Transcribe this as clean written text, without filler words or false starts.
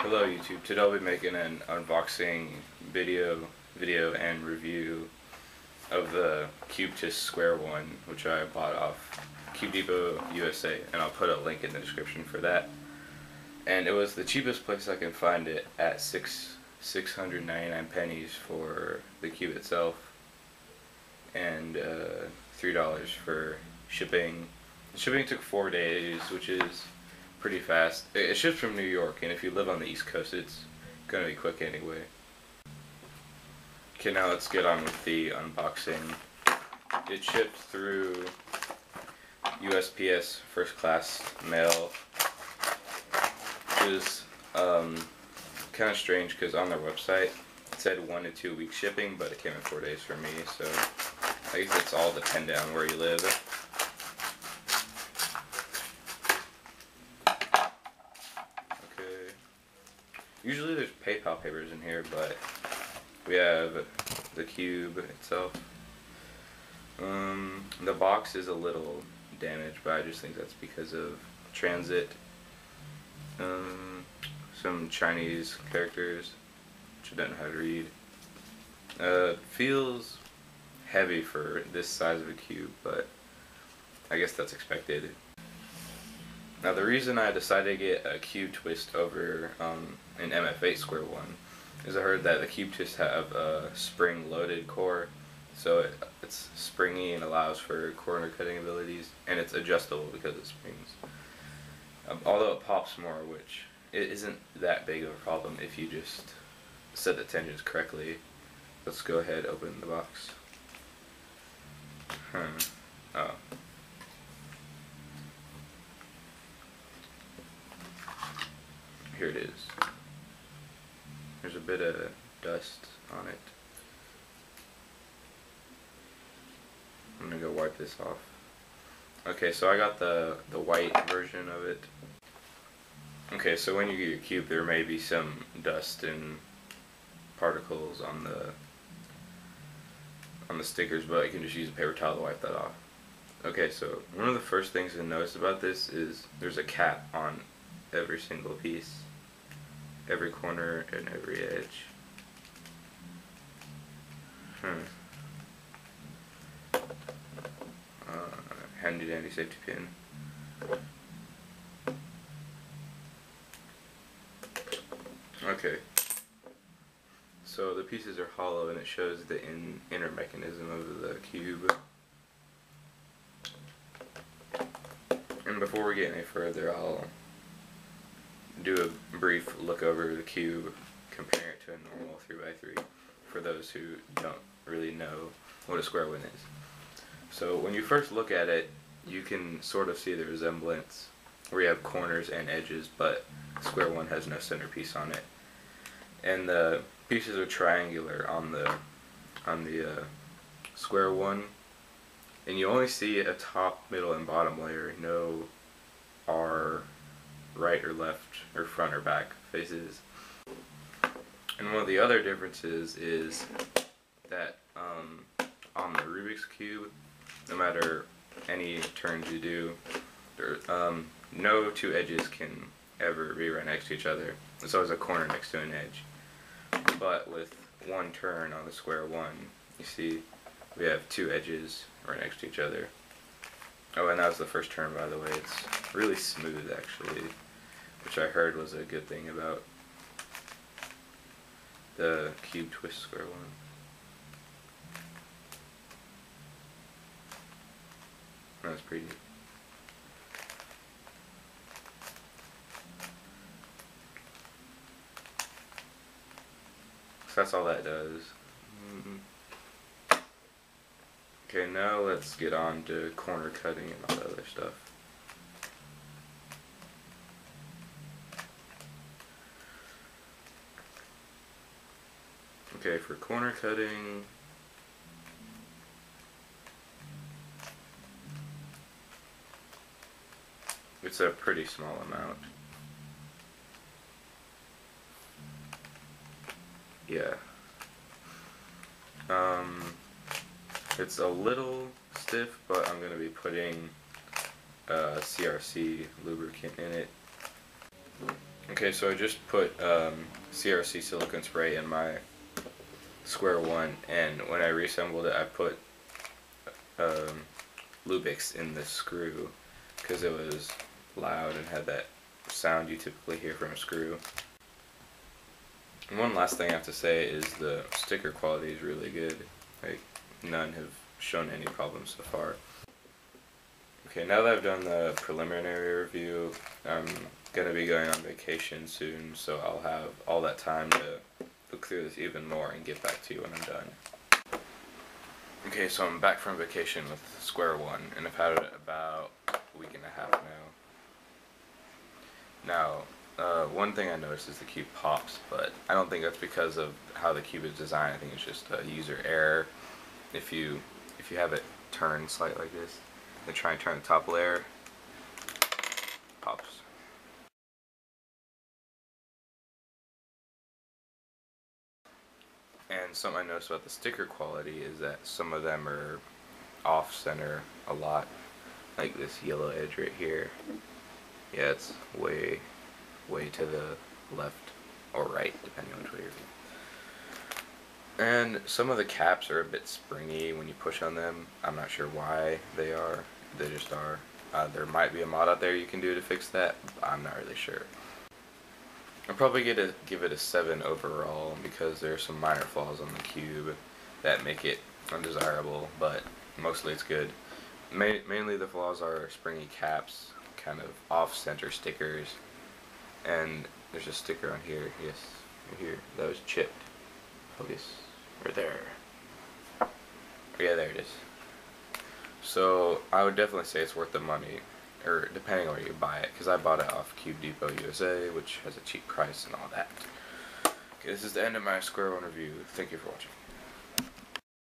Hello YouTube. Today I'll be making an unboxing video and review of the Cube Square-1, which I bought off Cube Depot USA, and I'll put a link in the description for that. And it was the cheapest place I can find it at 699 pennies for the cube itself, and $3 for shipping. Shipping took 4 days, which is pretty fast. It ships from New York, and if you live on the East Coast, it's gonna be quick anyway. Okay, now let's get on with the unboxing. It shipped through USPS first class mail, which is kind of strange because on their website it said 1 to 2 week shipping, but it came in 4 days for me, so I guess it's all dependent on where you live. Usually there's PayPal papers in here, but we have the cube itself. The box is a little damaged, but I just think that's because of transit. Some Chinese characters, which I don't know how to read. Feels heavy for this size of a cube, but I guess that's expected. Now the reason I decided to get a cube twist over an MF8 Square-1 is I heard that the cube twists have a spring-loaded core, so it's springy and allows for corner cutting abilities, and it's adjustable because it springs. Although it pops more, which it isn't that big of a problem if you just set the tensions correctly. Let's go ahead and open the box. Oh. Here it is. There's a bit of dust on it. I'm gonna go wipe this off. Okay, so I got the white version of it. Okay, so when you get your cube, there may be some dust and particles on the stickers, but you can just use a paper towel to wipe that off. Okay, so one of the first things to notice about this is there's a cap on every single piece, every corner and every edge. Handy dandy safety pin. Okay, so the pieces are hollow and it shows the inner mechanism of the cube. And before we get any further, I'll do a brief look over the cube, compare it to a normal 3x3 for those who don't really know what a Square-1 is. So when you first look at it, you can sort of see the resemblance where you have corners and edges, but Square-1 has no centerpiece on it. And the pieces are triangular on the Square-1, and you only see a top, middle, and bottom layer, no R right or left or front or back faces. And one of the other differences is that on the Rubik's Cube, no matter any turns you do, no two edges can ever be right next to each other. There's always a corner next to an edge. But with one turn on the Square-1, you see we have two edges right next to each other. Oh, and that was the first turn, by the way. It's really smooth, actually, which I heard was a good thing about the cube twist Square-1. That's pretty neat. So that's all that does. Okay, now let's get on to corner cutting and all that other stuff. Okay, for corner cutting, it's a pretty small amount. Yeah. It's a little stiff, but I'm going to be putting CRC lubricant in it. Okay, so I just put CRC silicone spray in my Square-1, and when I reassembled it, I put um, Lubix in the screw because it was loud and had that sound you typically hear from a screw. And one last thing I have to say is the sticker quality is really good. Like, none have shown any problems so far. Okay, now that I've done the preliminary review, I'm gonna be going on vacation soon, so I'll have all that time to look through this even more and get back to you when I'm done. Okay, so I'm back from vacation with Square-1, and I've had it about a week and a half now. Now, one thing I noticed is the cube pops, but I don't think that's because of how the cube is designed. I think it's just a user error. If you have it turned slightly like this, and try and turn the top layer, pops. And something I noticed about the sticker quality is that some of them are off center a lot, like this yellow edge right here. Yeah, it's way to the left or right, depending on which way you're viewing. And some of the caps are a bit springy when you push on them. I'm not sure why they are. They just are. There might be a mod out there you can do to fix that, but I'm not really sure. I'll probably give it a 7 overall because there are some minor flaws on the cube that make it undesirable, but mostly it's good. Mainly the flaws are springy caps, kind of off-center stickers, and there's a sticker on here, yes, right here, that was chipped. Focus, right there. Yeah, there it is. So I would definitely say it's worth the money, or depending on where you buy it, because I bought it off Cube Depot USA, which has a cheap price and all that. Okay, this is the end of my Square-1 review. Thank you for watching.